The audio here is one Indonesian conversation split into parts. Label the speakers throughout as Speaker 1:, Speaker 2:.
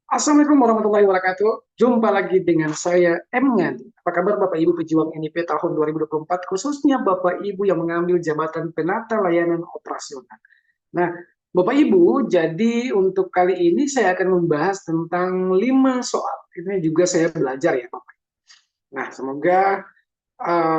Speaker 1: Assalamualaikum warahmatullahi wabarakatuh. Jumpa lagi dengan saya M. Ngadi. Apa kabar Bapak Ibu pejuang NIP tahun 2024, khususnya Bapak Ibu yang mengambil jabatan penata layanan operasional. Nah, Bapak Ibu, jadi untuk kali ini saya akan membahas tentang 5 soal. Ini juga saya belajar ya Bapak. Nah, semoga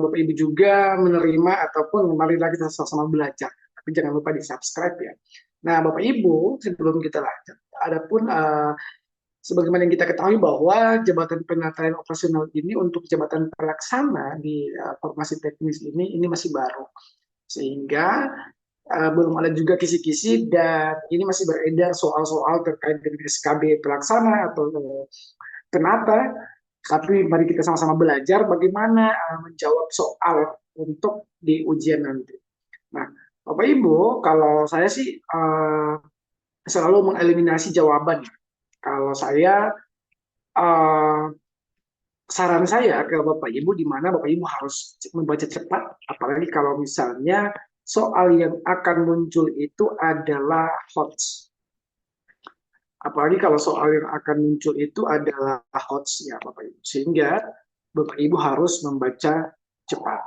Speaker 1: Bapak Ibu juga menerima ataupun mari lagi kita sama-sama belajar. Tapi jangan lupa di subscribe ya. Nah, Bapak Ibu, sebelum kita lanjut, adapun sebagaimana yang kita ketahui bahwa jabatan penataran operasional ini untuk jabatan pelaksana di formasi teknis ini masih baru, sehingga belum ada juga kisi-kisi dan ini masih beredar soal-soal terkait dengan SKB pelaksana atau penata. Tapi mari kita sama-sama belajar bagaimana menjawab soal untuk di ujian nanti. Nah, Bapak Ibu, kalau saya sih selalu mengeliminasi jawaban. Kalau saya uh, saran saya ke Bapak Ibu di mana Bapak Ibu harus membaca cepat, apalagi kalau misalnya soal yang akan muncul itu adalah hoax. Apalagi kalau soal yang akan muncul itu adalah hoax ya Bapak Ibu. Sehingga Bapak Ibu harus membaca cepat.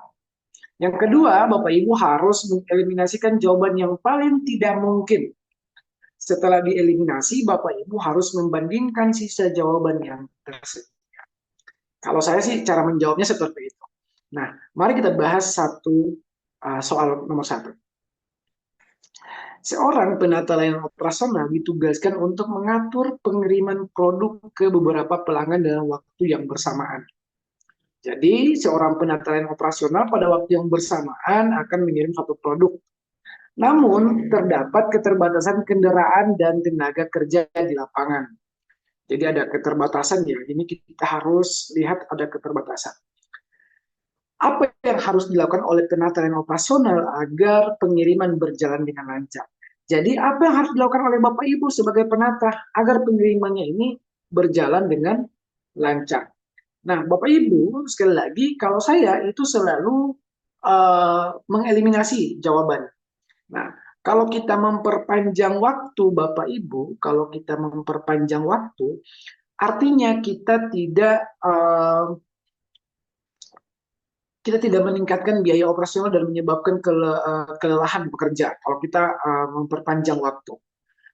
Speaker 1: Yang kedua, Bapak Ibu harus mengeliminasikan jawaban yang paling tidak mungkin. Setelah dieliminasi, Bapak Ibu harus membandingkan sisa jawaban yang tersedia. Kalau saya sih cara menjawabnya seperti itu. Nah, mari kita bahas soal nomor satu. Seorang penata layanan operasional ditugaskan untuk mengatur pengiriman produk ke beberapa pelanggan dalam waktu yang bersamaan. Jadi, seorang penata layanan operasional pada waktu yang bersamaan akan mengirim satu produk. Namun, terdapat keterbatasan kendaraan dan tenaga kerja di lapangan. Jadi ada keterbatasan ya, ini kita harus lihat ada keterbatasan. Apa yang harus dilakukan oleh penata layanan operasional agar pengiriman berjalan dengan lancar? Jadi apa yang harus dilakukan oleh Bapak Ibu sebagai penata agar pengirimannya ini berjalan dengan lancar? Nah, Bapak Ibu, sekali lagi, kalau saya itu selalu mengeliminasi jawaban. Nah, kalau kita memperpanjang waktu, Bapak Ibu, kalau kita memperpanjang waktu, artinya kita tidak meningkatkan biaya operasional dan menyebabkan kelelahan bekerja kalau kita memperpanjang waktu.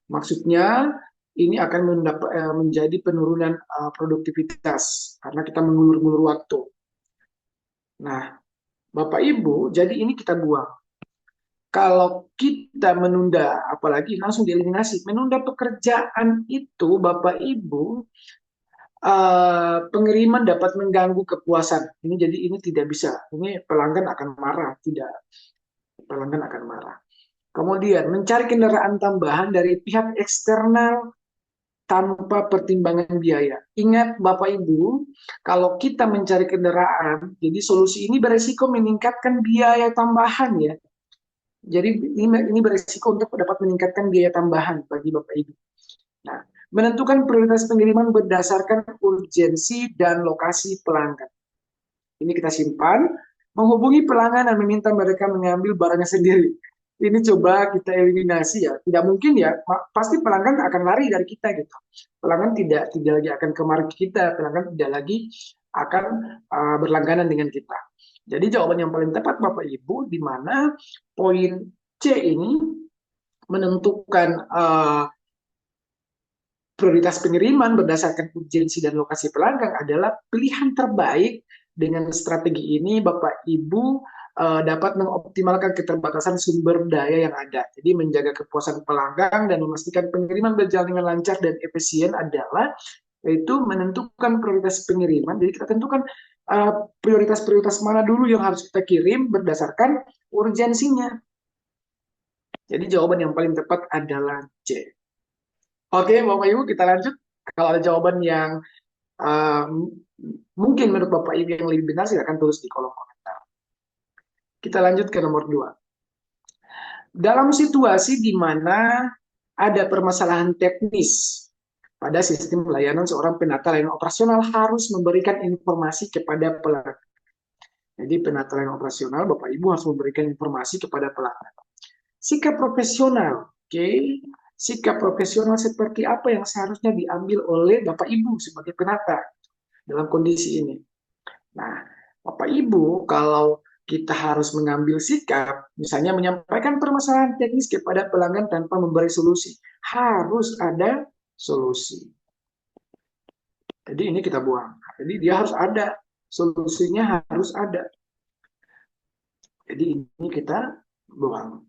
Speaker 1: Maksudnya ini akan menjadi penurunan produktivitas karena kita mengulur-ngulur waktu. Nah, Bapak Ibu, jadi ini kita buang. Kalau kita menunda, apalagi langsung dieliminasi, menunda pekerjaan itu, Bapak Ibu, pengiriman dapat mengganggu kepuasan. Ini tidak bisa. Ini pelanggan akan marah, tidak. Pelanggan akan marah. Kemudian mencari kendaraan tambahan dari pihak eksternal tanpa pertimbangan biaya. Ingat Bapak Ibu, kalau kita mencari kendaraan, jadi solusi ini beresiko meningkatkan biaya tambahan ya. Jadi ini beresiko untuk dapat meningkatkan biaya tambahan bagi Bapak Ibu. Nah, menentukan prioritas pengiriman berdasarkan urgensi dan lokasi pelanggan. Ini kita simpan, menghubungi pelanggan dan meminta mereka mengambil barangnya sendiri. Ini coba kita eliminasi ya. Tidak mungkin ya, pasti pelanggan akan lari dari kita gitu. Pelanggan tidak lagi akan kemari kita, pelanggan tidak lagi akan berlangganan dengan kita. Jadi jawaban yang paling tepat Bapak Ibu, di mana poin C ini menentukan prioritas pengiriman berdasarkan urgensi dan lokasi pelanggan adalah pilihan terbaik. Dengan strategi ini Bapak Ibu dapat mengoptimalkan keterbatasan sumber daya yang ada. Jadi menjaga kepuasan pelanggan dan memastikan pengiriman berjalan dengan lancar dan efisien adalah yaitu menentukan prioritas pengiriman. Jadi kita tentukan prioritas-prioritas mana dulu yang harus kita kirim berdasarkan urgensinya. Jadi jawaban yang paling tepat adalah C. Oke, Bapak Ibu, kita lanjut. Kalau ada jawaban yang mungkin menurut Bapak Ibu yang lebih benar, silakan tulis di kolom komentar. Kita lanjut ke nomor 2. Dalam situasi di mana ada permasalahan teknis pada sistem pelayanan, seorang penata layanan operasional harus memberikan informasi kepada pelanggan. Jadi penata layanan operasional, Bapak Ibu harus memberikan informasi kepada pelanggan. Sikap profesional, oke. sikap profesional seperti apa yang seharusnya diambil oleh Bapak Ibu sebagai penata dalam kondisi ini. Nah, Bapak Ibu, kalau kita harus mengambil sikap, misalnya menyampaikan permasalahan teknis kepada pelanggan tanpa memberi solusi, harus ada solusi. Jadi ini kita buang. Jadi dia harus ada, solusinya harus ada. Jadi ini kita buang.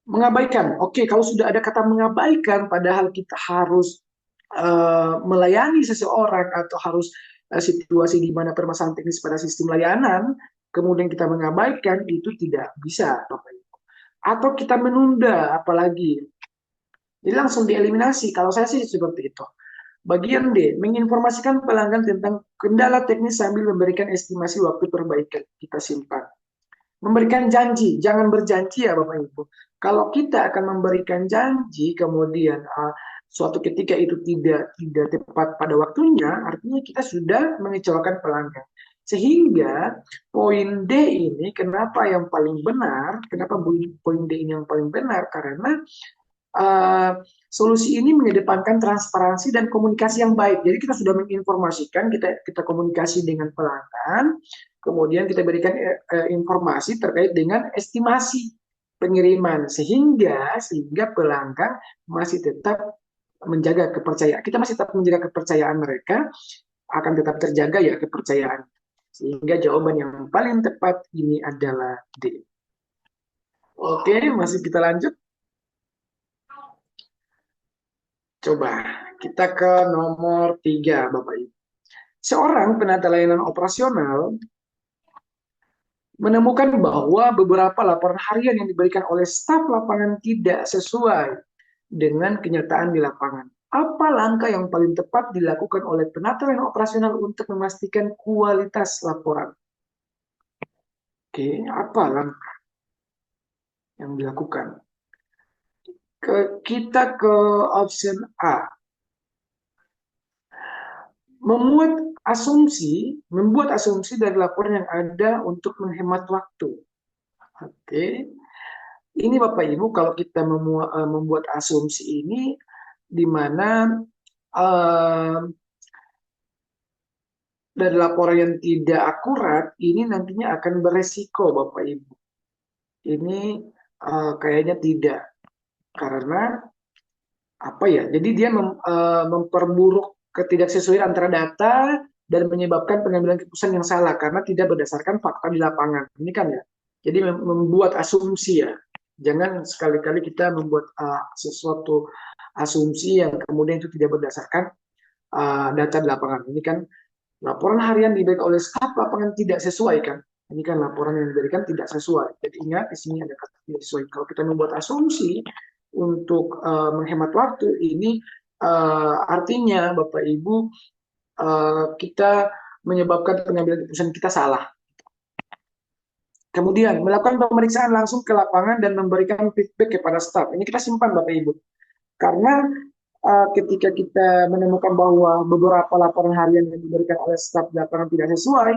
Speaker 1: Mengabaikan, oke, kalau sudah ada kata mengabaikan, padahal kita harus melayani seseorang atau harus situasi di mana permasalahan teknis pada sistem layanan, kemudian kita mengabaikan, itu tidak bisa, Bapak Ibu. Atau kita menunda, apalagi. Jadi langsung dieliminasi, kalau saya sih seperti itu. Bagian D, menginformasikan pelanggan tentang kendala teknis sambil memberikan estimasi waktu perbaikan. Kita simpan. Memberikan janji, jangan berjanji ya Bapak Ibu. Kalau kita akan memberikan janji, kemudian suatu ketika itu tidak tepat pada waktunya, artinya kita sudah mengecewakan pelanggan. Sehingga poin D ini kenapa yang paling benar? Kenapa poin D ini yang paling benar? Karena solusi ini mengedepankan transparansi dan komunikasi yang baik. Jadi kita sudah menginformasikan, kita komunikasi dengan pelanggan, kemudian kita berikan informasi terkait dengan estimasi pengiriman sehingga pelanggan masih tetap menjaga kepercayaan. Kita masih tetap menjaga kepercayaan mereka, akan tetap terjaga ya kepercayaan. Sehingga jawaban yang paling tepat ini adalah D. Oke, masih kita lanjut. Coba kita ke nomor 3, Bapak Ibu. Seorang penata layanan operasional menemukan bahwa beberapa laporan harian yang diberikan oleh staf lapangan tidak sesuai dengan kenyataan di lapangan. Apa langkah yang paling tepat dilakukan oleh penata layanan operasional untuk memastikan kualitas laporan? Oke, apa langkah yang dilakukan? Kita ke option A. Membuat asumsi dari laporan yang ada untuk menghemat waktu. Oke, ini Bapak Ibu kalau kita membuat asumsi ini di mana dari laporan yang tidak akurat ini nantinya akan beresiko Bapak Ibu. Ini kayaknya tidak, karena apa ya? Jadi dia memperburuk ketidaksesuaian antara data dan menyebabkan pengambilan keputusan yang salah karena tidak berdasarkan fakta di lapangan. Ini kan ya. Jadi membuat asumsi ya. Jangan sekali-kali kita membuat sesuatu asumsi yang kemudian itu tidak berdasarkan data di lapangan. Ini kan laporan harian diberikan oleh staf lapangan tidak sesuai kan. Ini kan laporan yang diberikan tidak sesuai. Jadi ingat di sini ada kata tidak sesuai. Kalau kita membuat asumsi untuk menghemat waktu, ini artinya Bapak Ibu kita menyebabkan pengambilan keputusan kita salah. Kemudian melakukan pemeriksaan langsung ke lapangan dan memberikan feedback kepada staf. Ini kita simpan Bapak Ibu. Karena ketika kita menemukan bahwa beberapa laporan harian yang diberikan oleh staf di lapangan tidak sesuai,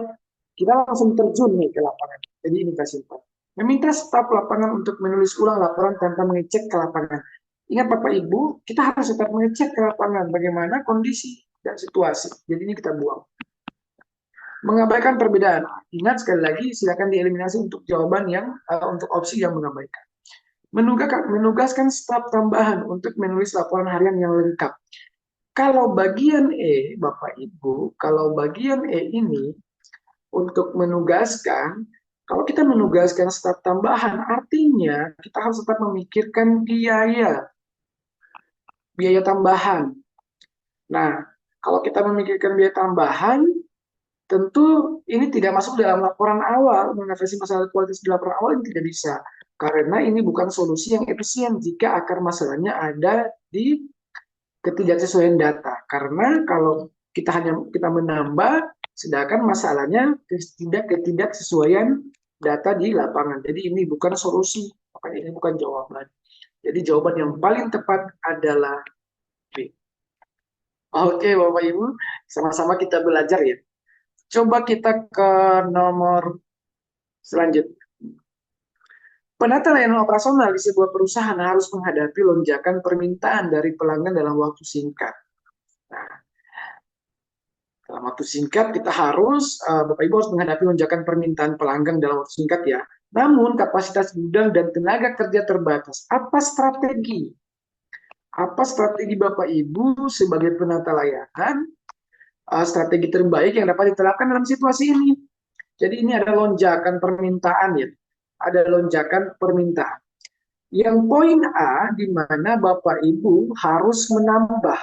Speaker 1: kita langsung terjun nih ke lapangan. Jadi ini kita simpan. Meminta staf lapangan untuk menulis ulang laporan tanpa mengecek ke lapangan. Ingat Bapak Ibu, kita harus tetap mengecek ke lapangan bagaimana kondisi dan situasi. Jadi ini kita buang. Mengabaikan perbedaan. Ingat sekali lagi, silakan dieliminasi untuk jawaban yang untuk opsi yang mengabaikan. Menugaskan staf tambahan untuk menulis laporan harian yang lengkap. Kalau bagian E, Bapak Ibu, kalau bagian E ini untuk menugaskan, kalau kita menugaskan staf tambahan, artinya kita harus tetap memikirkan biaya tambahan. Nah, kalau kita memikirkan biaya tambahan, tentu ini tidak masuk dalam laporan awal, mengatasi masalah kualitas di laporan awal ini tidak bisa. Karena ini bukan solusi yang efisien jika akar masalahnya ada di ketidaksesuaian data. Karena kalau kita menambah, sedangkan masalahnya ketidaksesuaian data di lapangan. Jadi ini bukan solusi, makanya ini bukan jawaban. Jadi jawaban yang paling tepat adalah B. Oke Bapak Ibu, sama-sama kita belajar ya. Coba kita ke nomor selanjutnya. Penata layanan operasional di sebuah perusahaan harus menghadapi lonjakan permintaan dari pelanggan dalam waktu singkat. Nah, dalam waktu singkat kita harus, Bapak Ibu harus menghadapi lonjakan permintaan pelanggan dalam waktu singkat ya. Namun kapasitas gudang dan tenaga kerja terbatas. Apa strategi? Apa strategi Bapak Ibu sebagai penata layanan, strategi terbaik yang dapat diterapkan dalam situasi ini? Jadi ini ada lonjakan permintaan ya. Ada lonjakan permintaan. Yang poin A di mana Bapak Ibu harus menambah,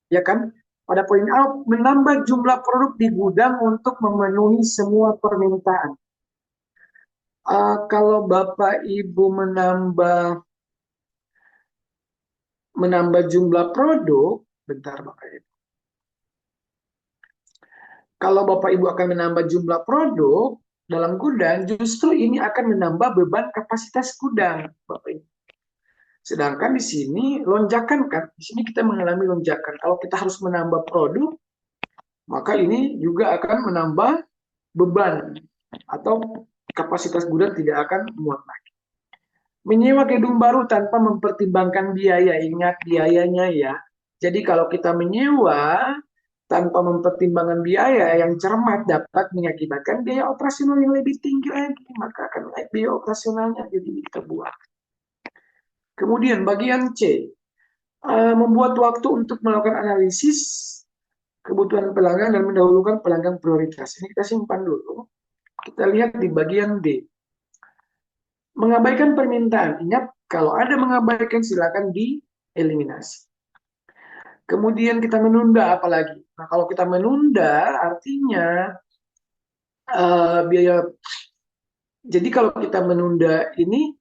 Speaker 1: ya kan? Pada poin A menambah jumlah produk di gudang untuk memenuhi semua permintaan. Kalau Bapak Ibu menambah jumlah produk, bentar Bapak Ibu. Kalau Bapak Ibu akan menambah jumlah produk dalam gudang, justru ini akan menambah beban kapasitas gudang, Bapak Ibu. Sedangkan di sini lonjakan kan, di sini kita mengalami lonjakan. Kalau kita harus menambah produk, maka ini juga akan menambah beban atau kapasitas gudang tidak akan muat lagi. Menyewa gedung baru tanpa mempertimbangkan biaya, ingat biayanya ya. Jadi kalau kita menyewa tanpa mempertimbangkan biaya yang cermat dapat mengakibatkan biaya operasional yang lebih tinggi lagi, maka akan naik biaya operasionalnya, jadi kita buang. Kemudian bagian C, membuat waktu untuk melakukan analisis kebutuhan pelanggan dan mendahulukan pelanggan prioritas. Ini kita simpan dulu. Kita lihat di bagian D. Mengabaikan permintaan. Ingat, kalau ada mengabaikan silakan dieliminasi. Kemudian kita menunda apalagi. Nah, kalau kita menunda artinya biaya. Jadi kalau kita menunda ini,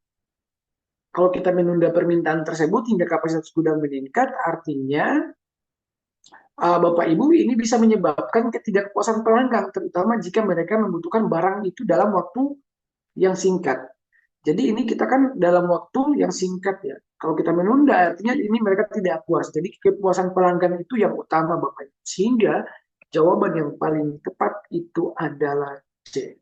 Speaker 1: kalau kita menunda permintaan tersebut hingga kapasitas gudang meningkat, artinya Bapak Ibu ini bisa menyebabkan ketidakpuasan pelanggan, terutama jika mereka membutuhkan barang itu dalam waktu yang singkat. Jadi ini kita kan dalam waktu yang singkat ya. Kalau kita menunda artinya ini mereka tidak puas. Jadi kepuasan pelanggan itu yang utama Bapak Ibu. Sehingga jawaban yang paling tepat itu adalah C.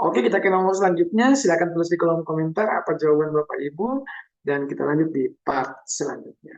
Speaker 1: Oke, kita ke nomor selanjutnya. Silakan tulis di kolom komentar apa jawaban Bapak Ibu dan kita lanjut di part selanjutnya.